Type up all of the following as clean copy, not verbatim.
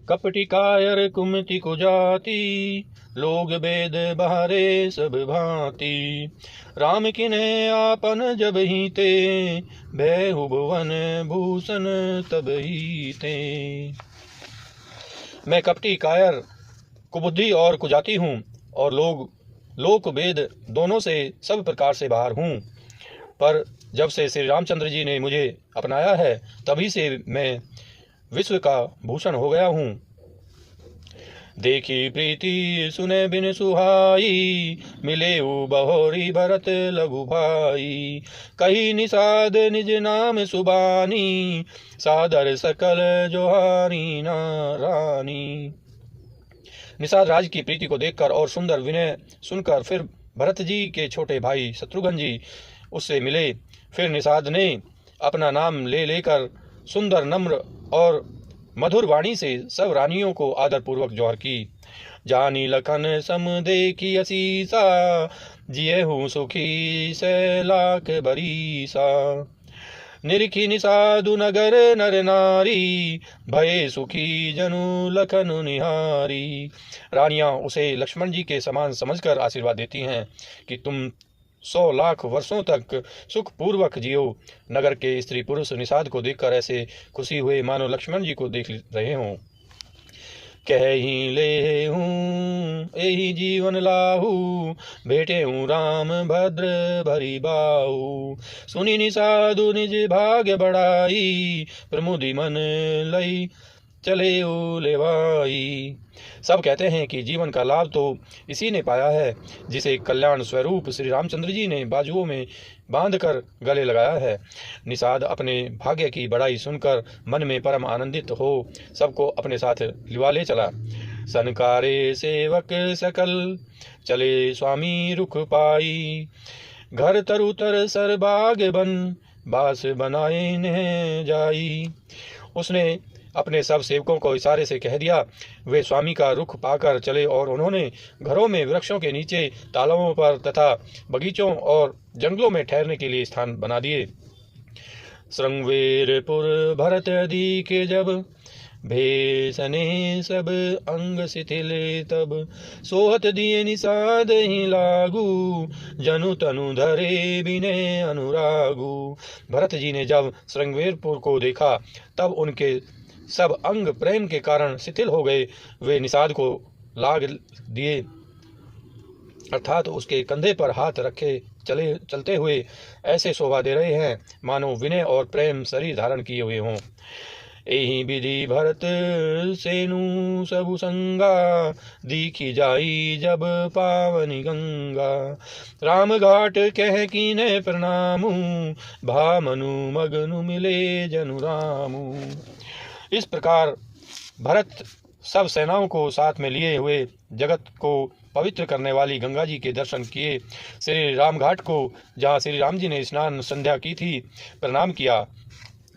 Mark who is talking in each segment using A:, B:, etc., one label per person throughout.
A: कपटी कायर कुमति को जाति, लोग वेद बहारे सब भांति। राम किने आपन जब ही ते, भयहु भुवन भूषण तब ही ते। मैं कपटी कायर कुबुद्धि और कुजाति हूँ, और लोक वेद दोनों से सब प्रकार से बाहर हूँ। पर जब से श्री रामचंद्र जी ने मुझे अपनाया है, तभी से मैं विश्व का भूषण हो गया हूँ। देखी प्रीति सुने बिन सुहाई, मिले बहोरी भरत लघु भाई। कही निषाद निज नाम सुबानी, सादर सकल जोहारी नारानी। निषाद राज की प्रीति को देखकर और सुंदर विनय सुनकर फिर भरत जी के छोटे भाई शत्रुघ्न जी उससे मिले। फिर निषाद ने अपना नाम ले लेकर सुंदर नम्र और मधुर वाणी से सब रानियों को आदर पूर्वक जोहर की। जानी लखन सम देखी असीसा, जिये हूँ सुखी से लाख बरीसा। निरखी निषादु नगर नर नारी, भये सुखी जनु लखन निहारी। रानियां उसे लक्ष्मण जी के समान समझकर आशीर्वाद देती हैं कि तुम 100 लाख वर्षों तक सुख पूर्वक जियो। नगर के स्त्री पुरुष निषाद को देखकर ऐसे खुशी हुए मानो लक्ष्मण जी को देख रहे हों। कह ही ले हूँ यही जीवन लाहू, बेटे हूँ राम भद्र भरी बाहू। सुनी निषादु निज भाग्य बढ़ाई, प्रमुदी मन लई चले लेवाई। सब कहते हैं कि जीवन का लाभ तो इसी ने पाया है जिसे कल्याण स्वरूप श्री रामचंद्र जी ने बाजुओं में बांधकर गले लगाया है। निषाद अपने भाग्य की बड़ाई सुनकर मन में परम आनंदित हो सबको अपने साथ लिवा ले चला। सनकारे सेवक सकल, चले स्वामी रुख पाई। घर तरुतर सर बाग बन, बास बनाए न जाई। उसने अपने सब सेवकों को इशारे से कह दिया। वे स्वामी का रुख पाकर चले और उन्होंने घरों में, वृक्षों के नीचे, तालाबों पर तथा बगीचों और जंगलों में ठहरने के लिए स्थान बना दिए। श्रृंगवेरपुर भरत अधिक जब, भेषने सब अंग शिथिल तब। सोहत दिए निषाद ही लागू, जनु तनु धरे बिने अनुरागू। भरत जी ने जब श्रृंगवेरपुर को देखा तब उनके सब अंग प्रेम के कारण शिथिल हो गए। वे निषाद को लाग दिए, अर्थात उसके कंधे पर हाथ रखे चलते हुए ऐसे शोभा दे रहे हैं मानो विनय और प्रेम शरीर धारण किए हुए हों। एही विधि भरत सेनु सबु संगा, दीखी जाई जब पावनी गंगा। राम घाट कह कीने प्रणामू, भामनु मगनु मिले जनु रामू। इस प्रकार भरत सब सेनाओं को साथ में लिए हुए जगत को पवित्र करने वाली गंगा जी के दर्शन किए। श्री राम घाट को, जहाँ श्री राम जी ने स्नान संध्या की थी, प्रणाम किया।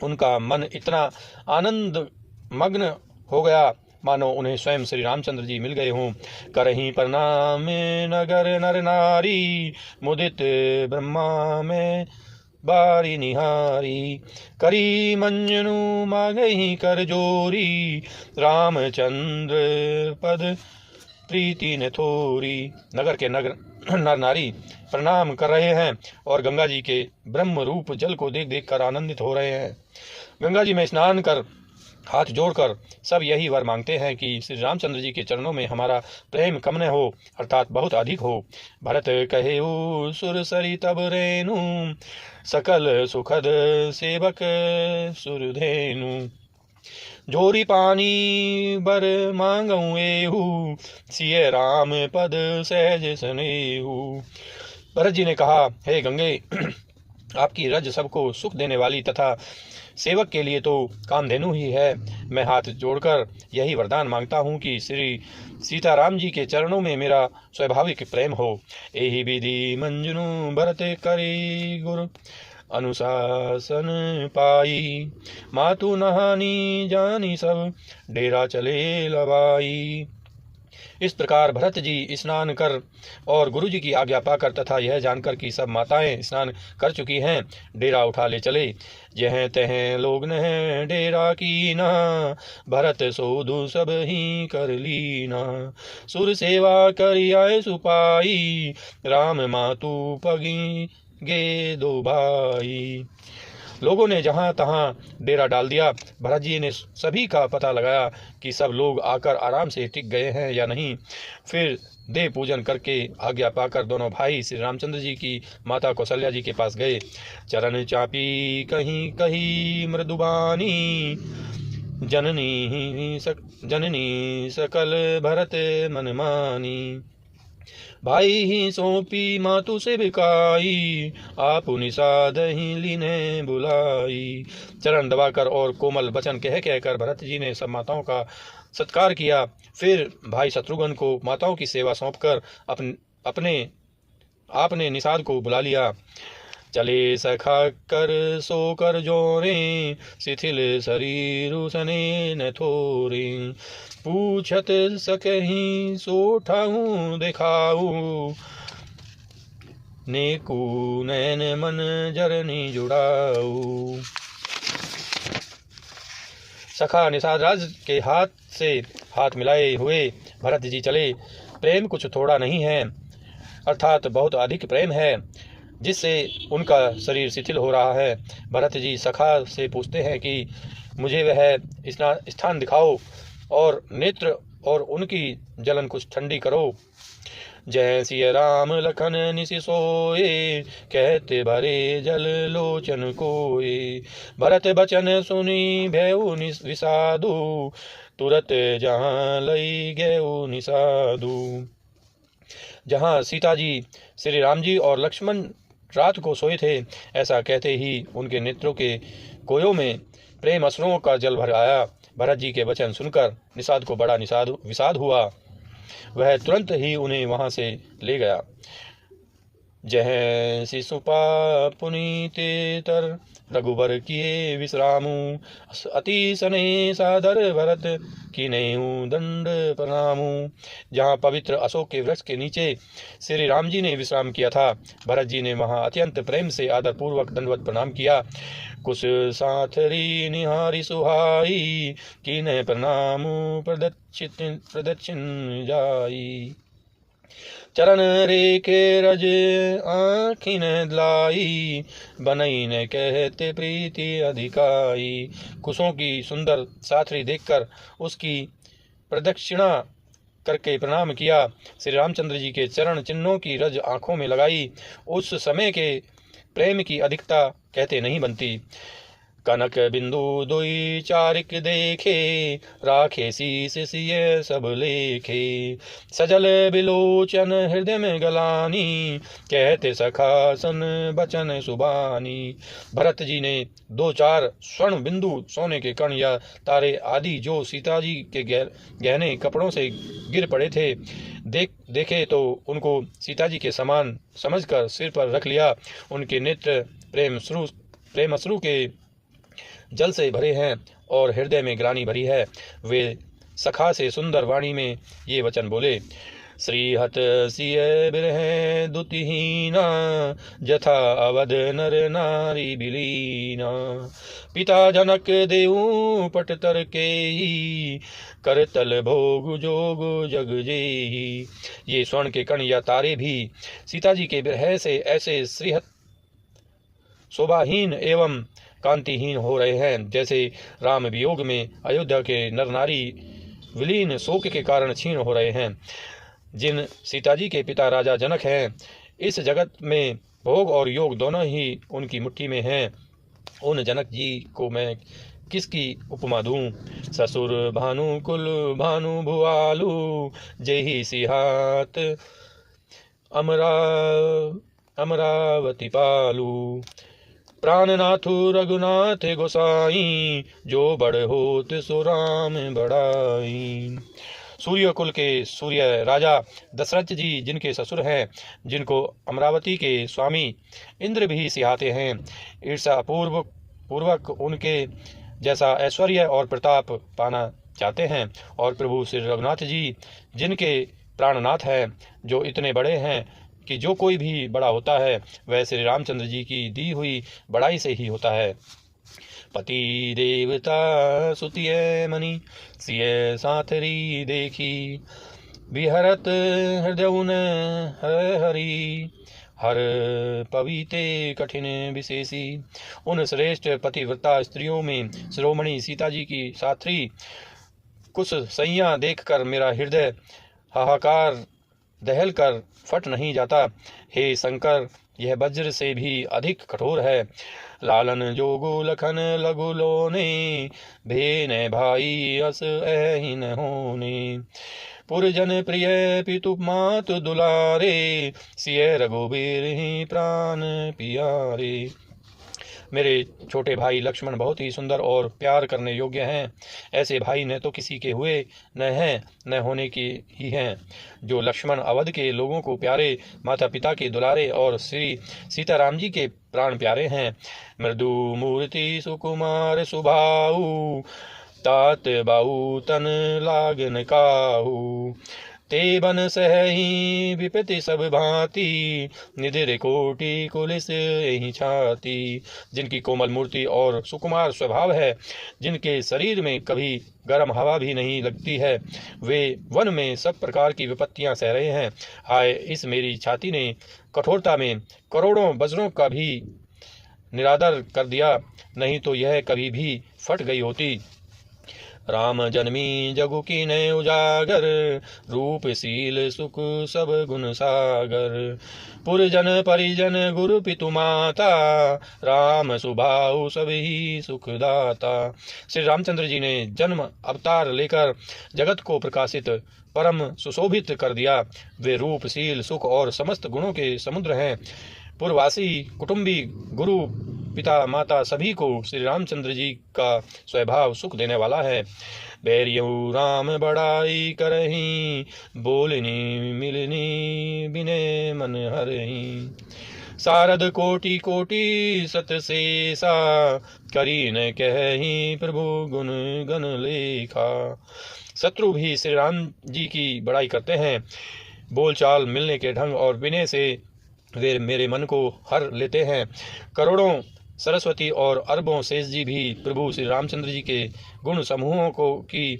A: उनका मन इतना आनंद मग्न हो गया मानो उन्हें स्वयं श्री रामचंद्र जी मिल गए हों। करही प्रणाम नगर नर नारी, मुदित ब्रह्मा में बारी निहारी। करी मंजनु मांगही कर जोरी, रामचंद्र पद प्रीति न थोरी। नगर के नर नारी प्रणाम कर रहे हैं और गंगा जी के ब्रह्म रूप जल को देख देख कर आनंदित हो रहे हैं। गंगा जी में स्नान कर हाथ जोड़कर सब यही वर मांगते हैं कि श्री रामचंद्र जी के चरणों में हमारा प्रेम कम न हो, अर्थात बहुत अधिक हो। भरत कहे सुरसरी तब रेणु, सकल सुखद सेवक सुरधेनु। जोरी पानी बर मांगऊ एहू, सिय राम पद सहज सनेहू। भरत जी ने कहा, हे गंगे, आपकी रज सबको सुख देने वाली तथा सेवक के लिए तो कामधेनु ही है। मैं हाथ जोड़कर यही वरदान मांगता हूँ कि श्री सीताराम जी के चरणों में मेरा स्वाभाविक प्रेम हो। एहि विधि मंजनु भरत करी गुरु, अनुशासन पाई। मातु नहानी जानी सब, डेरा चले लबाई। इस प्रकार भरत जी स्नान कर और गुरु जी की आज्ञा पाकर तथा यह जानकर कि सब माताएं स्नान कर चुकी हैं, डेरा उठा ले चले। जह तह लोग न डेरा की ना, भरत सोधु सब ही कर लीना। सुर सेवा करी आए सुपाई, राम मातु पगी गे दो भाई। लोगों ने जहां तहां डेरा डाल दिया। भरत जी ने सभी का पता लगाया कि सब लोग आकर आराम से टिक गए हैं या नहीं। फिर देव पूजन करके आज्ञा पाकर दोनों भाई श्री रामचंद्र जी की माता कौशल्या जी के पास गए। चरण चापी कहीं कहीं मृदुबानी, जननी सकल भरत मन मानी। भाई ही सौंपी मातु से बिकाई, आप निषाद ही लीने बुलाई। चरण दबाकर और कोमल वचन कह कहकर भरत जी ने सब माताओं का सत्कार किया। फिर भाई शत्रुघ्न को माताओं की सेवा सौंपकर आपने निषाद को बुला लिया। चले सखा कर सो कर जोरे, शिथिल शरीर सने न थोरे। पूछत सकहीं सो ठाऊं दिखाऊ, नेकू नैन मन जरनी जुड़ाऊ। सखा निषाद राज के हाथ से हाथ मिलाए हुए भरत जी चले। प्रेम कुछ थोड़ा नहीं है, अर्थात बहुत अधिक प्रेम है, जिससे उनका शरीर शिथिल हो रहा है। भरत जी सखा से पूछते हैं कि मुझे वह स्थान दिखाओ और नेत्र और उनकी जलन कुछ ठंडी करो। जय सिय राम लखन निसि सोए, कहते भरे जल लोचन कोए। भरत बचन सुनी भयउ विषादु, तुरत जहाँ लई गयउ निषादु। जहाँ सीता जी, श्री राम जी और लक्ष्मण रात को सोए थे, ऐसा कहते ही उनके नेत्रों के कोयों में प्रेम अश्रुओं का जल भर आया। भरत जी के वचन सुनकर निषाद को बड़ा विषाद हुआ। वह तुरंत ही उन्हें वहां से ले गया। जह शिशुपा पुनीते तर, रघुबर किए विश्रामू। अति सने सादर भरत की नयु दंड प्रणामू। जहाँ पवित्र अशोक के वृक्ष के नीचे श्री राम जी ने विश्राम किया था, भरत जी ने वहाँ अत्यंत प्रेम से आदर पूर्वक दंडवत प्रणाम किया। कुश साथरी निहारी सुहाई, कीने प्रणामू प्रदक्षिण जाई। चरण रेखे रज आँखिन लाई, बनई न कहते प्रीति अधिकाई। कुशों की सुंदर साथरी देखकर उसकी प्रदक्षिणा करके प्रणाम किया। श्री रामचंद्र जी के चरण चिन्हों की रज आँखों में लगाई। उस समय के प्रेम की अधिकता कहते नहीं बनती। कनक बिंदु दुई चारिक देखे, राखे शीस सिय सब लेखे। सजल बिलोचन हृदय में गलानी, कहते सखा सन बचन सुबानी। भरत जी ने 2-4 स्वर्ण बिंदु सोने के कण या तारे आदि जो सीता जी के गहने कपड़ों से गिर पड़े थे देखे तो उनको सीता जी के समान समझकर सिर पर रख लिया। उनके नेत्र प्रेम अश्रु के जल से भरे हैं और हृदय में ग्लानि भरी है। वे सखा से सुंदर वाणी में ये वचन बोले। श्रीहत सिय बिरह दुतिहीना, जथा अवध नर नारी बिलीना। पिता जनक देऊ पटतर के ही, करतल भोग जोग जग जेही। ये स्वर्ण के कण या तारे भी सीता जी के बिरह से ऐसे श्रीहत शोभाहीन एवं कांतिहीन हो रहे हैं, जैसे राम वियोग में अयोध्या के नर नारी विलीन शोक के कारण क्षीण हो रहे हैं। जिन सीता जी के पिता राजा जनक हैं, इस जगत में भोग और योग दोनों ही उनकी मुट्ठी में हैं। उन जनक जी को मैं किसकी उपमा दूं। ससुर भानु कुल भानु भुआलू, जेहि सिहात अमरावती पालू। प्राणनाथु रघुनाथ गोसाई, जो बड़ होत सो राम बड़ाई। सूर्य कुल के सूर्य राजा दशरथ जी जिनके ससुर हैं, जिनको अमरावती के स्वामी इंद्र भी सिहाते हैं, ईर्षा पूर्वक उनके जैसा ऐश्वर्य और प्रताप पाना चाहते हैं। और प्रभु श्री रघुनाथ जी जिनके प्राणनाथ हैं, जो इतने बड़े हैं कि जो कोई भी बड़ा होता है वह श्री रामचंद्र जी की दी हुई बड़ाई से ही होता है। पति देवता सुतिय मणि सिय साथरी देखी, विहरत हृदय हरि हर पविते कठिन विशेषी। उन श्रेष्ठ पतिव्रता स्त्रियों में शिरोमणि सीता जी की साथी कुछ सैया देखकर मेरा हृदय हाहाकार दहल कर फट नहीं जाता। हे शंकर, यह वज्र से भी अधिक कठोर है। लालन जोगो लखन लघु लोने, भेन भाई अस अहिन होने। पुरजन प्रिय पितु मातु दुलारे, सिय रघुबीर ही प्राण पियारे। मेरे छोटे भाई लक्ष्मण बहुत ही सुंदर और प्यार करने योग्य हैं। ऐसे भाई न तो किसी के हुए न हैं न होने के ही हैं। जो लक्ष्मण अवध के लोगों को प्यारे, माता पिता के दुलारे और श्री सीताराम जी के प्राण प्यारे हैं। मृदु मूर्ति सुकुमार सुभाऊ, तात बाऊ तन लागन काहू। ते बन सहही विपति सब भांति, निधिर कोटि कुलिस यही छाती। जिनकी कोमल मूर्ति और सुकुमार स्वभाव है, जिनके शरीर में कभी गर्म हवा भी नहीं लगती है, वे वन में सब प्रकार की विपत्तियां सह रहे हैं। हाय, इस मेरी छाती ने कठोरता में करोड़ों वज्रों का भी निरादर कर दिया, नहीं तो यह कभी भी फट गई होती। राम जन्मी जगु कीने उजागर, रूपशील सुख सब गुण सागर। पुरजन परिजन गुरु पितु माता, राम सुभाऊ सभी सुखदाता। श्री रामचंद्र जी ने जन्म अवतार लेकर जगत को प्रकाशित परम सुशोभित कर दिया। वे रूपशील सुख और समस्त गुणों के समुद्र हैं। पुरवासी कुटुंबी गुरु पिता माता सभी को श्री रामचंद्र जी का स्वभाव सुख देने वाला है। बैरियऊ राम बड़ाई करही, बोलनी मिलनी बिने मन हरही। सारद कोटि कोटि सत शेषा, करी न कही प्रभु गुण गण लेखा। शत्रु भी श्री राम जी की बड़ाई करते हैं। बोलचाल मिलने के ढंग और विनय से वे मेरे मन को हर लेते हैं। करोड़ों सरस्वती और अरबों शेष जी भी प्रभु श्री रामचंद्र जी के गुण समूहों को की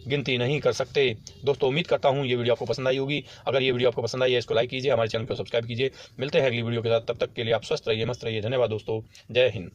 A: गिनती नहीं कर सकते। दोस्तों, उम्मीद करता हूँ ये वीडियो आपको पसंद आई होगी। अगर ये वीडियो आपको पसंद आई है, इसको लाइक कीजिए, हमारे चैनल को सब्सक्राइब कीजिए। मिलते हैं अगली वीडियो के साथ, तब तक के लिए आप स्वस्थ रहिए, मस्त रहिए। धन्यवाद दोस्तों, जय हिंद।